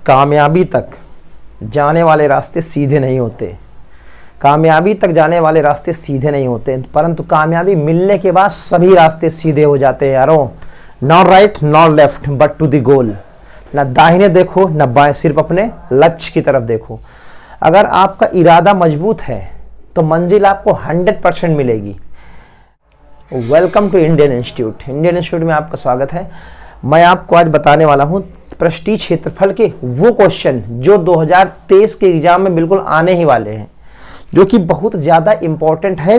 कामयाबी तक जाने वाले रास्ते सीधे नहीं होते। कामयाबी तक जाने वाले रास्ते सीधे नहीं होते, परंतु कामयाबी मिलने के बाद सभी रास्ते सीधे हो जाते हैं यारों। Not right not left but to the goal. ना दाहिने देखो ना बाएं, सिर्फ अपने लक्ष्य की तरफ देखो। अगर आपका इरादा मजबूत है तो मंजिल आपको 100% मिलेगी। Welcome to Indian institute. Indian institute में आपका स्वागत है। मैं आपको आज बताने वाला हूं पृष्ठीय क्षेत्रफल के वो क्वेश्चन जो 2023 के एग्जाम में बिल्कुल आने ही वाले हैं, जो कि बहुत ज़्यादा इंपॉर्टेंट है।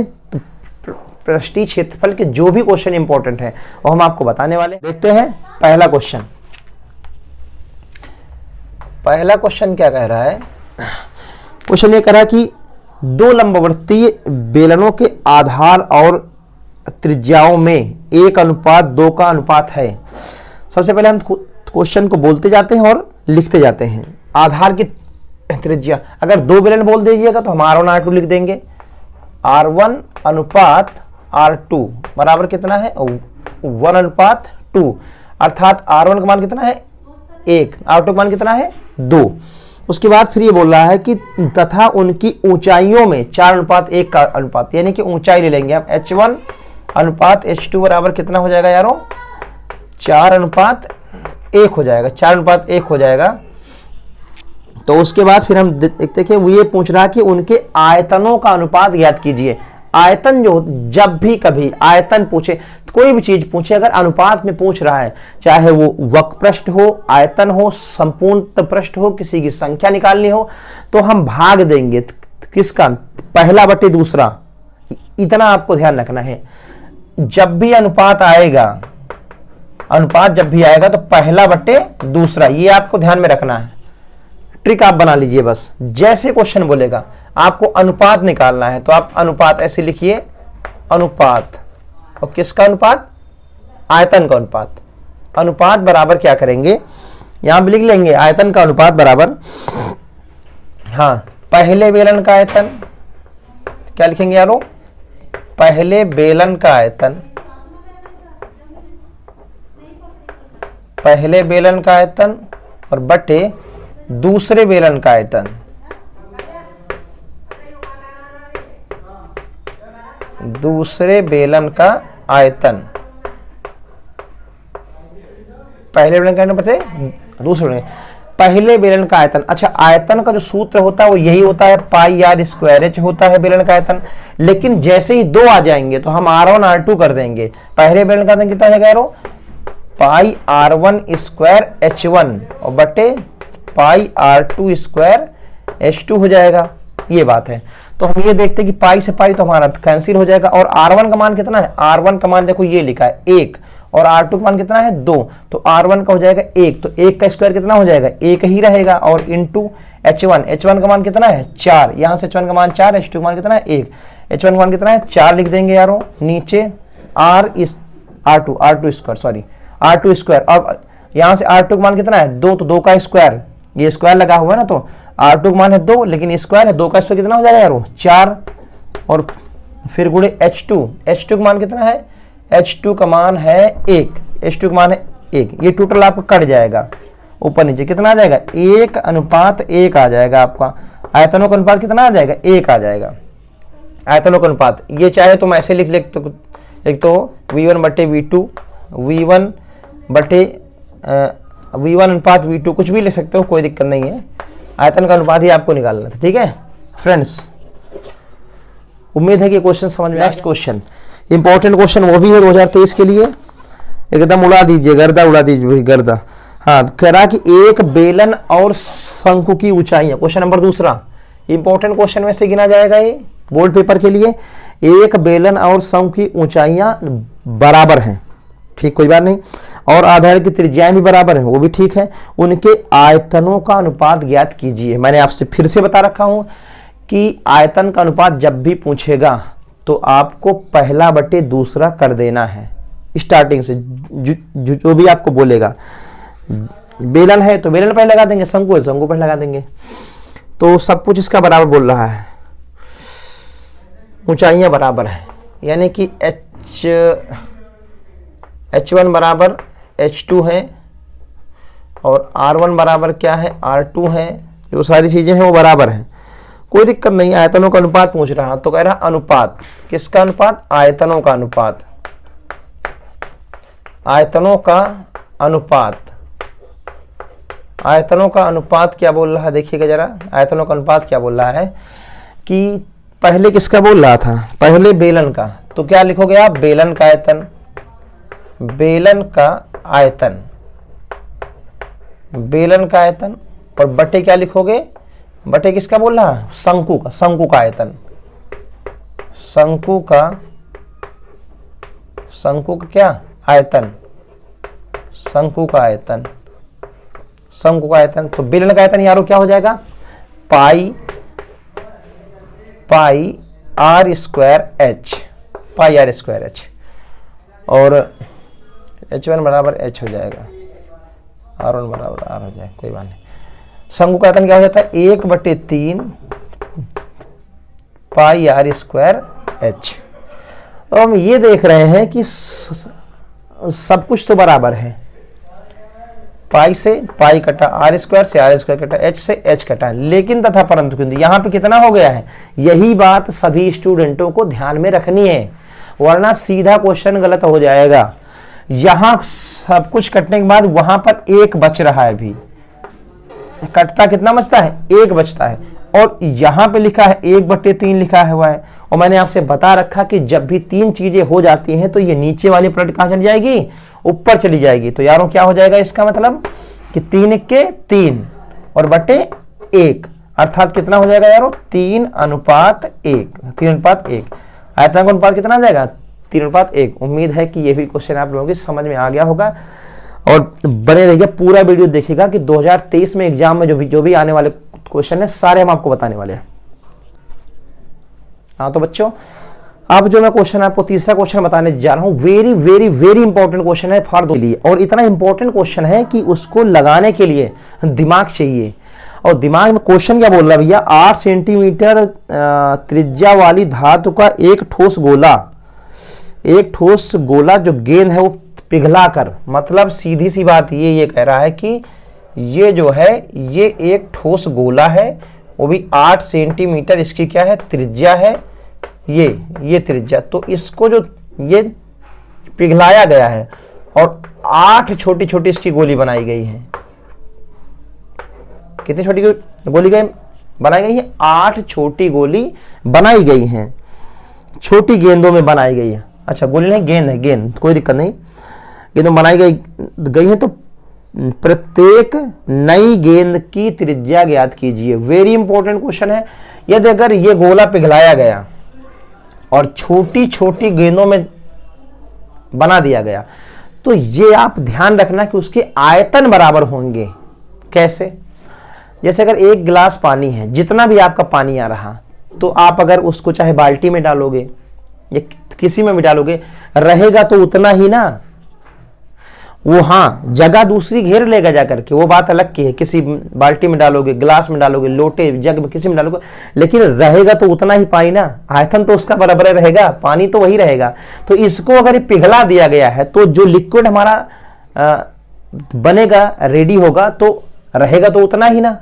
पृष्ठीय क्षेत्रफल के जो भी क्वेश्चन इंपॉर्टेंट है वो हम आपको बताने वाले। देखते हैं पहला क्वेश्चन। पहला क्वेश्चन क्या कह रहा है? क्वेश्चन ये कह रहा है कि दो लंबवर्तीय बेलनों के आधार और त्रिज्याओं में 1:2 का अनुपात है। सबसे पहले हम क्वेश्चन को बोलते जाते हैं और लिखते जाते हैं। आधार की त्रिज्या, अगर दो बेलन बोल दीजिएगा तो हम R1 R2 लिख देंगे। R1 अनुपात R2 बराबर कितना है? 1:2, अर्थात R1 का मान कितना है? 1, R2 का मान कितना है? 2। उसके बाद फिर ये बोल रहा है कि तथा उनकी ऊंचाइयों में 4:1 का अनुपात, यानी कि ऊंचाई ले लेंगे हम। H1 अनुपात H2 बराबर कितना हो जाएगा यारों? 4:1 हो जाएगा। 4:1 हो जाएगा। तो उसके बाद फिर हम देखते कि वो ये पूछ रहा है कि उनके आयतनों का अनुपात ज्ञात कीजिए। आयतन जो जब भी कभी आयतन पूछे, कोई भी चीज पूछे, अगर अनुपात में पूछ रहा है, चाहे वो वक्र पृष्ठ हो, आयतन हो, संपूर्ण पृष्ठ हो, किसी की संख्या निकालनी हो, तो हम भाग देंगे किसका? पहला बटे दूसरा। इतना आपको ध्यान रखना है। जब भी अनुपात आएगा, अनुपात जब भी आएगा तो पहला बटे दूसरा, ये आपको ध्यान में रखना है। ट्रिक आप बना लीजिए बस। जैसे क्वेश्चन बोलेगा आपको अनुपात निकालना है तो आप अनुपात ऐसे लिखिए, अनुपात। और किसका अनुपात? आयतन का अनुपात। अनुपात बराबर क्या करेंगे? यहां भी लिख लेंगे आयतन का अनुपात बराबर, हाँ, पहले बेलन का आयतन। क्या लिखेंगे यारों? पहले बेलन का आयतन, पहले बेलन का आयतन और बटे दूसरे बेलन का आयतन। दूसरे बेलन का आयतन, पहले बेलन का आयतन बटे दूसरे बेलन, पहले बेलन का आयतन। अच्छा, आयतन का जो सूत्र होता है वो यही होता है, πr² होता है बेलन का आयतन। लेकिन जैसे ही दो आ जाएंगे तो हम R1 R2 कर देंगे। पहले बेलन का आयतन कितना है यारों? πr1² H1 और बटे πr2² H2 हो जाएगा। ये बात है। तो हम ये देखते हैं कि पाई से पाई तो हमारा कैंसिल हो जाएगा। और R1 का मान कितना है? R1 का मान देखो ये लिखा है 1, और R2 का मान कितना है? 2। तो R1 का हो जाएगा 1, तो 1 का स्क्वायर कितना हो जाएगा? 1 ही रहेगा। और इंटू H1, H1 का मान कितना है? 4। यहां से H1 का मान 4, H2 का मान कितना है? 1। H1 का मान कितना है? 4 लिख देंगे यारों। नीचे R2 स्क्वायर। अब यहां से R2 का मान कितना है? 2, तो 2 का स्क्वायर, ये स्क्वायर लगा हुआ है ना, तो R2 का मान है 2, लेकिन स्क्वायर है, 2 का स्क्वायर कितना हो जाएगा यारों? 4। और फिर गुणे H2 का मान कितना है? H2 का मान है 1, H2 का मान है 1। ये टोटल आपका कट जाएगा, ऊपर नीचे कितना आ जाएगा? 1:1 आ जाएगा आपका। आयतनों का अनुपात कितना आ जाएगा? 1 आ जाएगा आयतनों का अनुपात। ये चाहे तो मैं ऐसे लिख तो एक तो V1 बटे V2, V1 अनुपात V2, कुछ भी ले सकते हो, कोई दिक्कत नहीं है। आयतन का अनुपात ही आपको निकालना था। ठीक है फ्रेंड्स, उम्मीद है कि क्वेश्चन समझ में। नेक्स्ट क्वेश्चन, इंपॉर्टेंट क्वेश्चन वो भी है 2023 के लिए। एकदम उड़ा दीजिए, गर्दा उड़ा दीजिए, गर्दा। हाँ, कह रहा कि एक बेलन और शंकु की ऊंचाइयां। क्वेश्चन नंबर दूसरा, इंपॉर्टेंट क्वेश्चन में से गिना जाएगा ये बोर्ड पेपर के लिए। एक बेलन और शंकु की ऊंचाइयां बराबर हैं, ठीक, कोई बात नहीं, और आधार की त्रिज्याएं भी बराबर हैं, वो भी ठीक है। उनके आयतनों का अनुपात ज्ञात कीजिए। मैंने आपसे फिर से बता रखा हूं कि आयतन का अनुपात जब भी पूछेगा तो आपको पहला बटे दूसरा कर देना है स्टार्टिंग से। जो भी आपको बोलेगा, बेलन है तो बेलन पहले लगा देंगे, शंकु है शंकु पहले लगा देंगे। तो सब कुछ इसका बराबर बोल रहा है, ऊंचाइयां बराबर है, यानी कि H1 बराबर H2 है और R1 बराबर क्या है, R2 है, जो सारी चीजें हैं वो बराबर हैं, कोई दिक्कत नहीं। आयतनों का अनुपात पूछ रहा, तो कह रहा अनुपात, किसका अनुपात, आयतनों का अनुपात, आयतनों का अनुपात। आयतनों का अनुपात क्या बोल रहा है, देखिएगा जरा, आयतनों का अनुपात क्या बोल रहा है कि पहले किसका बोल रहा था, पहले बेलन का, तो क्या लिखोगे आप, बेलन का आयतन, बेलन का आयतन, बेलन का आयतन, और बटे क्या लिखोगे, बटे किसका बोल रहा है, शंकु का, शंकु का आयतन, शंकु का, शंकु का क्या आयतन, शंकु का आयतन, शंकु का आयतन। तो बेलन का आयतन यारो क्या हो जाएगा, pi pi r square h, pi r square h, और H1 बराबर H हो जाएगा, R1 बराबर R हो जाएगा, कोई बात नहीं। शंकु का आयतन क्या हो जाता है, 1/3 पाई आर स्क्वायर एच। तो हम ये देख रहे हैं कि सब कुछ तो बराबर है, पाई से पाई कटा, आर स्क्वायर से आर स्क्वायर कटा, एच से एच कटा, लेकिन तथा परंतु किंतु यहाँ पे कितना हो गया है, यही बात सभी स्टूडेंटों को ध्यान में रखनी है, वरना सीधा क्वेश्चन गलत हो जाएगा। यहां सब कुछ कटने के बाद वहां पर एक बच रहा है, अभी कटता कितना बचता है, एक बचता है, और यहां पे लिखा है 1/3 लिखा हुआ है, और मैंने आपसे बता रखा कि जब भी 3 चीजें हो जाती हैं तो ये नीचे वाली प्रोडक्ट कहां चली जाएगी, ऊपर चली जाएगी। तो यारों क्या हो जाएगा इसका मतलब कि 3 के 3 और बटे 1, अर्थात कितना हो जाएगा यारों, 3:1, 3:1। आयतन का अनुपात कितना आ जाएगा, 3:1। उम्मीद है कि ये भी क्वेश्चन आप लोगों की समझ में आ गया होगा, और बने रहिए, पूरा वीडियो देखिएगा कि 2023 में एग्जाम में जो भी आने वाले क्वेश्चन है सारे हम आपको बताने वाले हैं। हाँ तो बच्चों, अब जो मैं क्वेश्चन आपको तीसरा क्वेश्चन बताने जा रहा हूं, very very very important question है फॉर के लिए, और इतना इंपॉर्टेंट क्वेश्चन है कि उसको लगाने के लिए दिमाग चाहिए। और दिमाग में क्वेश्चन क्या बोल रहा है भैया, 8 सेंटीमीटर त्रिज्या वाली धातु का एक ठोस गोला जो गेंद है वो पिघलाकर, मतलब सीधी सी बात ये कह रहा है कि ये जो है ये एक ठोस गोला है, वो भी 8 सेंटीमीटर इसकी क्या है, त्रिज्या है, ये त्रिज्या। तो इसको जो ये पिघलाया गया है और 8 छोटी छोटी इसकी गोली बनाई गई है। कितनी छोटी गोली बनाई गई है, 8 छोटी गोली बनाई गई हैं, छोटी गेंदों में बनाई गई है। अच्छा गोली नहीं, गेंद है, गेंद, कोई दिक्कत नहीं, गेंदों बनाई गई है। तो प्रत्येक नई गेंद की त्रिज्या ज्ञात कीजिए। वेरी इंपॉर्टेंट क्वेश्चन है। यदि अगर ये गोला पिघलाया गया और छोटी छोटी गेंदों में बना दिया गया, तो ये आप ध्यान रखना कि उसके आयतन बराबर होंगे। कैसे? जैसे अगर 1 गिलास पानी है, जितना भी आपका पानी आ रहा, तो आप अगर उसको चाहे बाल्टी में डालोगे या किसी में भी डालोगे, रहेगा तो उतना ही ना। वो हाँ जगह दूसरी घेर लेगा जाकर के, वो बात अलग की है। किसी बाल्टी में डालोगे, गिलास में डालोगे, लोटे जग में किसी में डालोगे, लेकिन रहेगा तो उतना ही पानी ना, आयतन तो उसका बराबर रहेगा, पानी तो वही रहेगा। तो इसको अगर पिघला दिया गया है तो जो लिक्विड हमारा बनेगा, रेडी होगा, तो रहेगा तो उतना ही ना।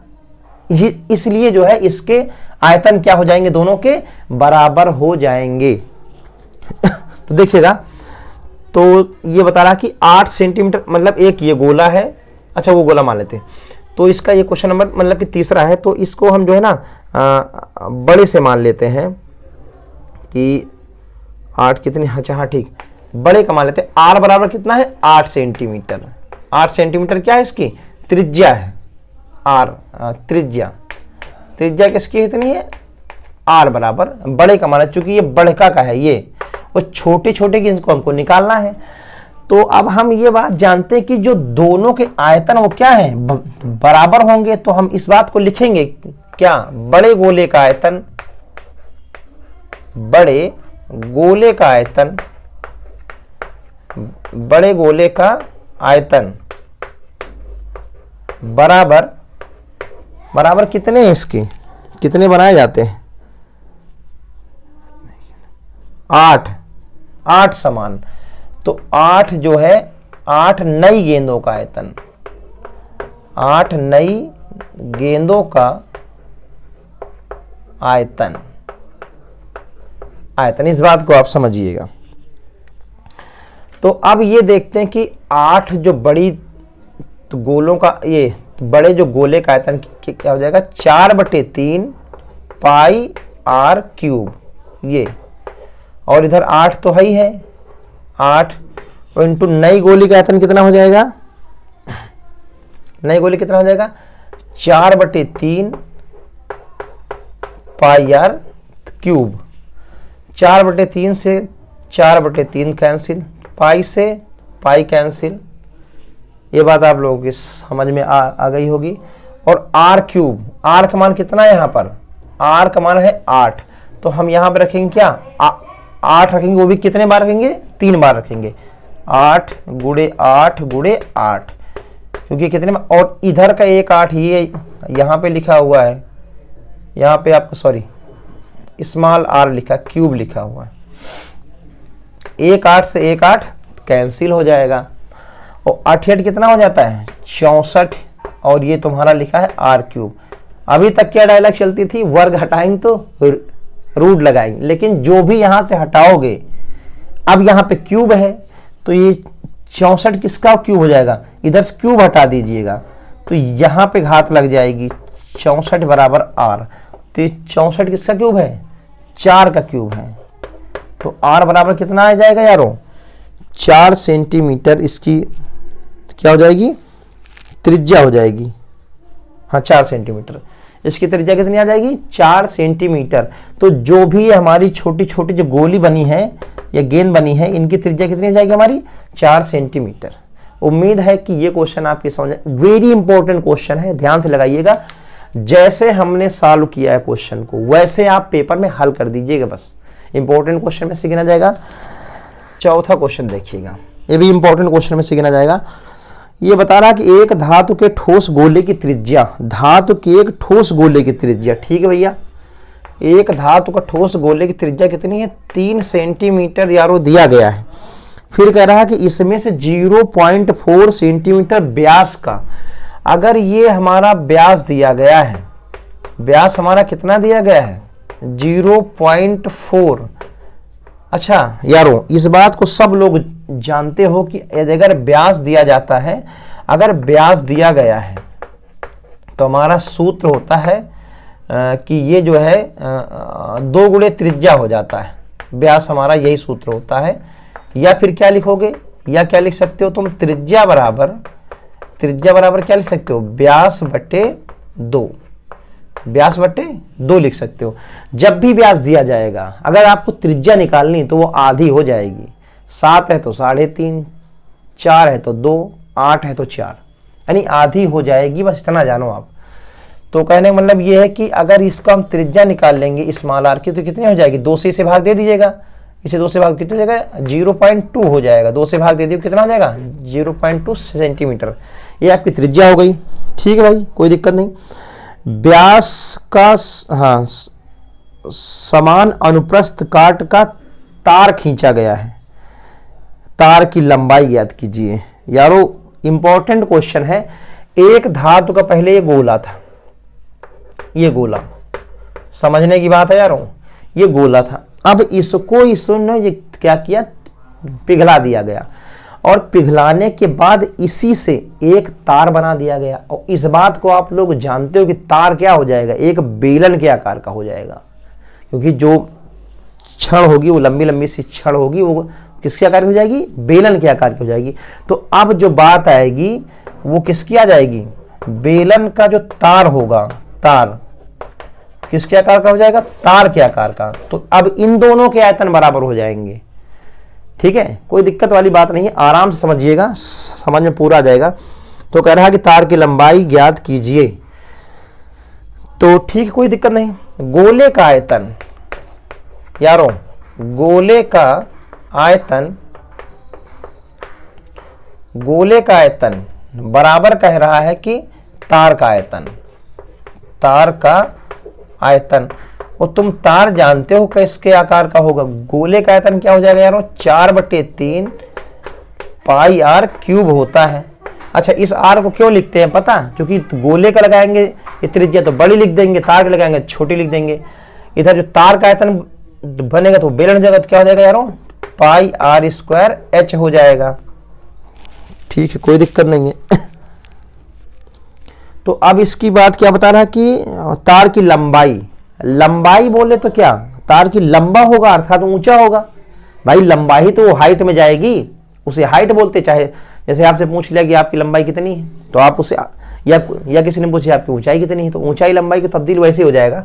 इसलिए जो है इसके आयतन क्या हो जाएंगे, दोनों के बराबर हो जाएंगे। तो देखिएगा, तो ये बता रहा कि 8 सेंटीमीटर, मतलब एक ये गोला है, अच्छा वो गोला मान लेते हैं। तो इसका ये क्वेश्चन नंबर मतलब कि तीसरा है, तो इसको हम जो है ना बड़े से मान लेते हैं कि 8 कितनी, अच्छा हाँ ठीक, बड़े का मान लेते हैं। आर बराबर कितना है, 8 सेंटीमीटर। 8 सेंटीमीटर क्या है, इसकी त्रिज्या है, आर त्रिज्या किसकी इतनी है, आर बराबर बड़े का मान, चूंकि ये बड़का का है, ये वो छोटे छोटे की इसको हमको निकालना है। तो अब हम ये बात जानते हैं कि जो दोनों के आयतन वो क्या है, बराबर होंगे। तो हम इस बात को लिखेंगे क्या, बड़े गोले का आयतन, बड़े गोले का आयतन, बड़े गोले का आयतन बराबर कितने हैं, इसके कितने बनाए जाते हैं, 8 समान। तो 8 जो है 8 नई गेंदों का आयतन, 8 नई गेंदों का आयतन। आयतन, इस बात को आप समझिएगा। तो अब ये देखते हैं कि 8 जो बड़ी तो गोलों का, ये बड़े जो गोले का आयतन क्या हो जाएगा, 4/3 पाई आर क्यूब ये, और इधर 8 तो है ही है, 8 इंटू नई गोली का आयतन कितना हो जाएगा, नई गोली कितना हो जाएगा, 4/3 पाई आर क्यूब। 4/3 से 4/3 कैंसिल, पाई से पाई कैंसिल, ये बात आप लोगों की समझ में आ गई होगी। और आर क्यूब, आर का मान कितना है यहाँ पर, आर का मान है 8, तो हम यहाँ पे रखेंगे क्या, 8 रखेंगे, वो भी कितने बार रखेंगे, 3 बार रखेंगे, 8 × 8 × 8, क्योंकि कितने, और इधर का एक 8 ये यहाँ पे लिखा हुआ है, यहाँ पे आपको सॉरी स्मॉल आर लिखा, क्यूब लिखा हुआ है, एक 8 से एक 8 कैंसिल हो जाएगा, और 8 कितना हो जाता है, 64, और ये तुम्हारा लिखा है आर क्यूब। अभी तक क्या डायलॉग चलती थी, वर्ग हटाएंगे तो रूट लगाएंगे, लेकिन जो भी यहां से हटाओगे, अब यहाँ पे क्यूब है तो ये 64 किसका क्यूब हो जाएगा, इधर से क्यूब हटा दीजिएगा तो यहाँ पे घात लग जाएगी, 64 बराबर आर, तो 64 किसका क्यूब है, 4 का क्यूब है, तो आर बराबर कितना आ जाएगा यारों, 4 सेंटीमीटर इसकी क्या हो जाएगी, त्रिज्या हो जाएगी, हाँ 4 सेंटीमीटर, इसकी त्रिज्या कितनी आ जाएगी, 4 सेंटीमीटर। तो जो भी हमारी छोटी छोटी जो गोली बनी है या गेंद बनी है, इनकी त्रिज्या कितनी हो जाएगी हमारी, 4 सेंटीमीटर। उम्मीद है कि ये क्वेश्चन आपकी समझ, वेरी इंपॉर्टेंट क्वेश्चन है, ध्यान से लगाइएगा। जैसे हमने सॉल्व किया है क्वेश्चन को, वैसे आप पेपर में हल कर दीजिएगा, बस इंपॉर्टेंट क्वेश्चन में से गिना जाएगा। चौथा क्वेश्चन देखिएगा, ये भी इंपॉर्टेंट क्वेश्चन में से गिना जाएगा। ये बता रहा कि एक धातु के ठोस गोले की त्रिज्या, धातु के एक ठोस गोले की त्रिज्या, ठीक है भैया, एक धातु का ठोस गोले की त्रिज्या कितनी है, 3 सेंटीमीटर यारो दिया गया है। फिर कह रहा है कि इसमें से 0.4 सेंटीमीटर व्यास का, अगर ये हमारा व्यास दिया गया है, व्यास हमारा कितना दिया गया है, 0.4। अच्छा यारो, इस बात को सब लोग जानते हो कि अगर व्यास दिया जाता है, अगर व्यास दिया गया है तो हमारा सूत्र होता है कि ये जो है 2 गुणे त्रिज्या हो जाता है, व्यास हमारा यही सूत्र होता है। या फिर क्या लिखोगे, या क्या लिख सकते हो तुम, त्रिज्या बराबर क्या लिख सकते हो, व्यास बटे 2, व्यास बटे 2 लिख सकते हो। जब भी व्यास दिया जाएगा, अगर आपको त्रिज्या निकालनी तो वो आधी हो जाएगी, 7 है तो 3.5, 4 है तो 2, 8 है तो 4, यानी आधी हो जाएगी, बस इतना जानो आप। तो कहने का मतलब ये है कि अगर इसका हम त्रिज्या निकाल लेंगे स्मॉल आर की, तो कितनी हो जाएगी, 2 से इसे भाग दे दीजिएगा, इसे 2 से भाग कितनी हो जाएगा, 0.2 हो जाएगा, 2 से भाग दे दीजिए कितना हो जाएगा, 0.2 सेंटीमीटर, ये आपकी त्रिज्या हो गई। ठीक है भाई, कोई दिक्कत नहीं। व्यास का हाँ समान अनुप्रस्थ काट का तार खींचा गया है, तार की लंबाई ज्ञात कीजिए। यारो इंपॉर्टेंट क्वेश्चन है। एक धातु का पहले ये गोला था, ये गोला, समझने की बात है यारो, ये गोला था। अब इसको इसने ये क्या किया, पिघला दिया गया, और पिघलाने के बाद इसी से एक तार बना दिया गया। और इस बात को आप लोग जानते हो कि तार क्या हो जाएगा, एक बेलन के आकार का हो जाएगा, क्योंकि जो छड़ होगी वो लंबी लंबी सी छड़ होगी, वो किसके आकार की हो जाएगी, बेलन के आकार की हो जाएगी। तो अब जो बात आएगी वो किसकी आ जाएगी, बेलन का जो तार होगा, तार किसके आकार का हो जाएगा, तार के आकार का। तो अब इन दोनों के आयतन बराबर हो जाएंगे। ठीक है, कोई दिक्कत वाली बात नहीं है, आराम से समझिएगा, समझ में पूरा आ जाएगा। तो कह रहा है कि तार की लंबाई ज्ञात कीजिए, तो ठीक, कोई दिक्कत नहीं। गोले का आयतन यारों, गोले का आयतन, गोले का आयतन बराबर कह रहा है कि तार का आयतन, तार का आयतन। और तुम तार जानते हो किसके आकार का होगा, गोले का आयतन क्या हो जाएगा यारों, 4/3 पाई आर क्यूब होता है। अच्छा, इस आर को क्यों लिखते हैं पता? क्योंकि गोले का लगाएंगे ये त्रिज्या तो बड़ी लिख देंगे, तार का लगाएंगे छोटी लिख देंगे। इधर जो तार का आयतन बनेगा तो बेलन जगह तो क्या हो जाएगा यारों, पाई आर स्क्वायर एच हो जाएगा। ठीक है, कोई दिक्कत नहीं है। तो अब इसकी बात क्या बता रहा कि तार की लंबाई, लंबाई बोले तो क्या, तार की लंबा होगा अर्थात ऊंचा होगा। भाई लंबाई तो हाइट में जाएगी, उसे हाइट बोलते। चाहे जैसे आपसे पूछ लिया कि आपकी लंबाई कितनी है तो आप उसे या किसी ने पूछा आपकी ऊंचाई कितनी है तो ऊंचाई लंबाई की तब्दील वैसे हो जाएगा।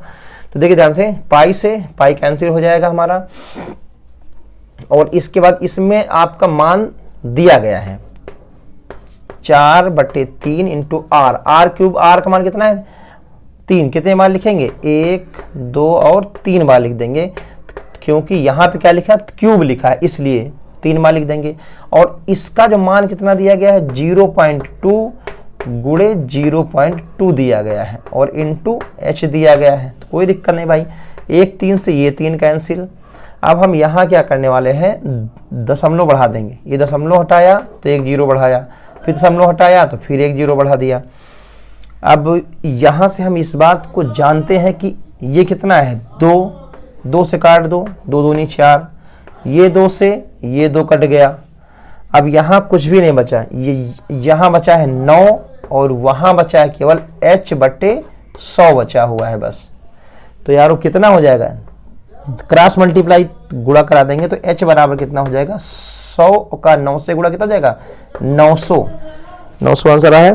तो देखिए ध्यान से पाई कैंसिल हो जाएगा हमारा, और इसके बाद इसमें आपका मान दिया गया है 4/3 into R, R cube, R का मान कितना है 3, कितने बार लिखेंगे 1 2 और 3 बार लिख देंगे, क्योंकि यहाँ पे क्या लिखा है क्यूब लिखा है इसलिए 3 बार लिख देंगे। और इसका जो मान कितना दिया गया है 0.2 गुणे 0.2 दिया गया है और इंटू एच दिया गया है। तो कोई दिक्कत नहीं भाई, 1 3 से ये 3 कैंसिल। अब हम यहाँ क्या करने वाले हैं, दशमलव बढ़ा देंगे। ये दशमलव हटाया तो 1 0 बढ़ाया, फिर दशमलव हटाया तो फिर 1 0 बढ़ा दिया। अब यहाँ से हम इस बात को जानते हैं कि ये कितना है 2 से काट दो, 2 दूनी 4, ये 2 से ये 2 कट गया। अब यहाँ कुछ भी नहीं बचा, ये यहाँ बचा है 9 और वहाँ बचा है केवल h/100 बचा हुआ है बस। तो यारों कितना हो जाएगा, क्रॉस मल्टीप्लाई गुणा करा देंगे तो h बराबर कितना हो जाएगा 100 का 9 से गुणा कितना हो जाएगा 900 आंसर है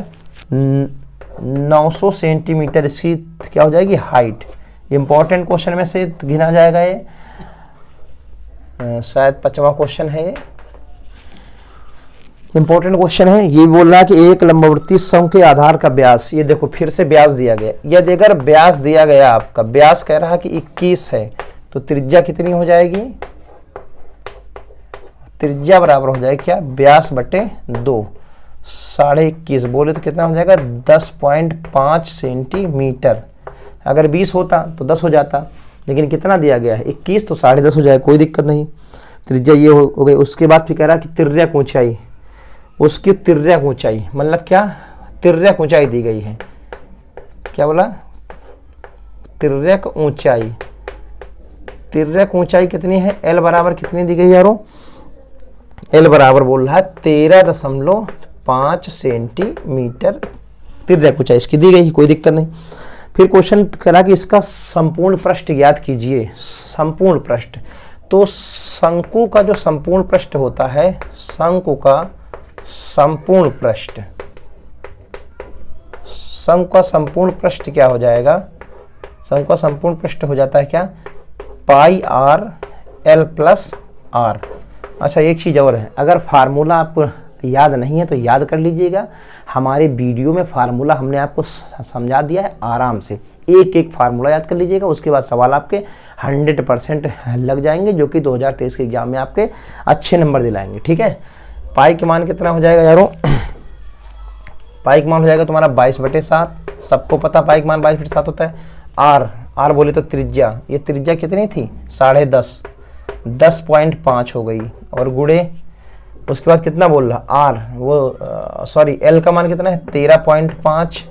900 सेंटीमीटर इसकी क्या हो जाएगी हाइट। इंपॉर्टेंट क्वेश्चन में से गिना जाएगा ये, शायद 5वां क्वेश्चन है ये, इंपॉर्टेंट क्वेश्चन है। ये बोल रहा है कि एक लंबवर्ती शंकु के आधार का व्यास, ये देखो फिर से व्यास दिया गया। यदि अगर व्यास दिया गया आपका, व्यास कह रहा है कि 21 है तो त्रिज्या कितनी हो जाएगी, त्रिज्या बराबर हो जाएगी क्या व्यास/2, 21.5 बोले तो कितना हो जाएगा 10.5 सेंटीमीटर। अगर 20 होता तो 10 हो जाता, लेकिन कितना दिया गया है 21 तो 10.5 हो जाएगा, कोई दिक्कत नहीं। त्रिज्या ये हो गई। उसके बाद फिर कह रहा है कि तिर्यक ऊंचाई, उसकी तिर्यक ऊंचाई मतलब क्या, तिर्यक ऊंचाई दी गई है। क्या बोला, तिर्यक ऊंचाई, तिर्यक ऊंचाई कितनी है, एल बराबर कितनी दी गई यारों, एल बराबर बोल रहा है 13.5 सेंटीमीटर तिर्यक ऊंचाई इसकी दी गई, कोई दिक्कत नहीं। फिर क्वेश्चन करा कि इसका संपूर्ण पृष्ठ ज्ञात कीजिए। संपूर्ण पृष्ठ, तो शंकु का जो संपूर्ण पृष्ठ होता है, शंकु का संपूर्ण पृष्ठ, शंकु का संपूर्ण पृष्ठ क्या हो जाएगा, शंकु का संपूर्ण पृष्ठ हो जाता है क्या पाई आर एल प्लस आर। अच्छा एक चीज़ और है, अगर फार्मूला आपको याद नहीं है तो याद कर लीजिएगा, हमारे वीडियो में फार्मूला हमने आपको समझा दिया है, आराम से एक एक फार्मूला याद कर लीजिएगा। उसके बाद सवाल आपके 100% लग जाएंगे, जो कि 2023 के एग्जाम में आपके अच्छे नंबर दिलाएंगे। ठीक है, पाई के मान कितना हो जाएगा यारों, पाई का मान हो जाएगा तुम्हारा 22/7, सबको पता पाई का मान 22/7 होता है। आर बोले तो त्रिज्या, ये त्रिज्या कितनी थी 10.5, 10.5 हो गई, और गुणे उसके बाद कितना बोल रहा आर, वो सॉरी एल का मान कितना है 13.5,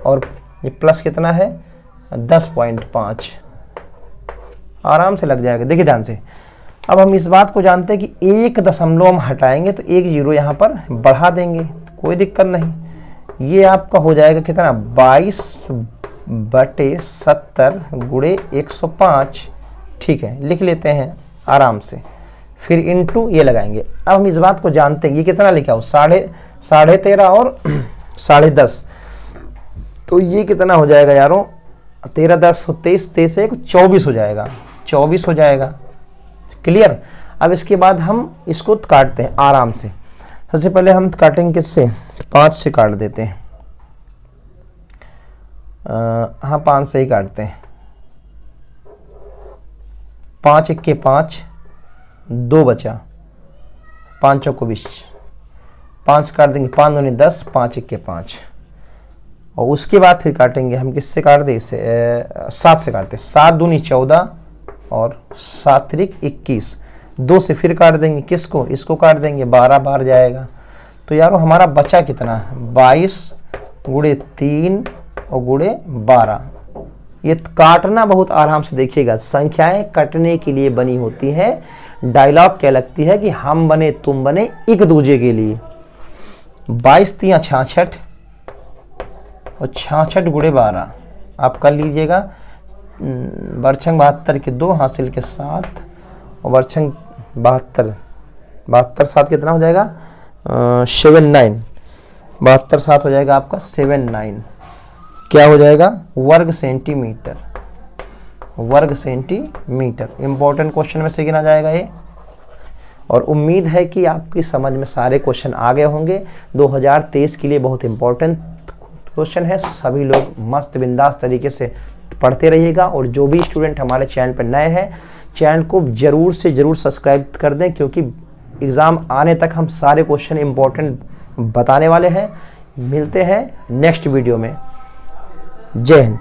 और ये प्लस कितना है 10.5, आराम से लग जाएगा। देखिए ध्यान से, अब हम इस बात को जानते हैं कि 1 दशमलव हम हटाएंगे तो 1 0 यहाँ पर बढ़ा देंगे, कोई दिक्कत नहीं। ये आपका हो जाएगा कितना 22/70 गुणे 105। ठीक है, लिख लेते हैं आराम से, फिर इंटू ये लगाएंगे। अब हम इस बात को जानते हैं ये कितना लिखा हो 13.5 और 10.5, तो ये कितना हो जाएगा यारों 13 10 23 23 1 24 हो जाएगा, 24 हो जाएगा। क्लियर। अब इसके बाद हम इसको काटते हैं आराम से। सबसे पहले हम काटेंगे किससे, 5 से काट देते हैं, हाँ 5 से ही काटते हैं। 5 1 के 5, 2 बचा, 5 चौको 20, 5 से काट देंगे 5 दूनी 10, 5 1 के 5, और उसके बाद फिर काटेंगे हम किससे काट दें, इससे 7 से काटते हैं। 7 दूनी 14 और 7 त्रिक 21, 2 से फिर काट देंगे किसको, इसको काट देंगे, 12 बार जाएगा। तो यारों हमारा बचा कितना है, 22 गुणे 3 और गुणे 12। ये काटना बहुत आराम से देखिएगा, संख्याएं कटने के लिए बनी होती है। डायलॉग क्या लगती है कि हम बने तुम बने एक दूजे के लिए। 22 तियां 66 और 66 गुणे 12 आप कर लीजिएगा। बरछंग 72 के 2 हासिल के 7 और बरछंग 72 7 कितना हो जाएगा, 79। 72 7 हो जाएगा आपका 79। क्या हो जाएगा, वर्ग सेंटीमीटर। वर्ग सेंटीमीटर इंपॉर्टेंट क्वेश्चन में से गिना जाएगा ये। और उम्मीद है कि आपकी समझ में सारे क्वेश्चन आ गए होंगे। 2023 के लिए बहुत इंपॉर्टेंट क्वेश्चन है। सभी लोग मस्त बिंदास तरीके से पढ़ते रहिएगा। और जो भी स्टूडेंट हमारे चैनल पर नए हैं, चैनल को ज़रूर से ज़रूर सब्सक्राइब कर दें, क्योंकि एग्ज़ाम आने तक हम सारे क्वेश्चन इंपॉर्टेंट बताने वाले हैं। मिलते हैं नेक्स्ट वीडियो में। जय हिंद।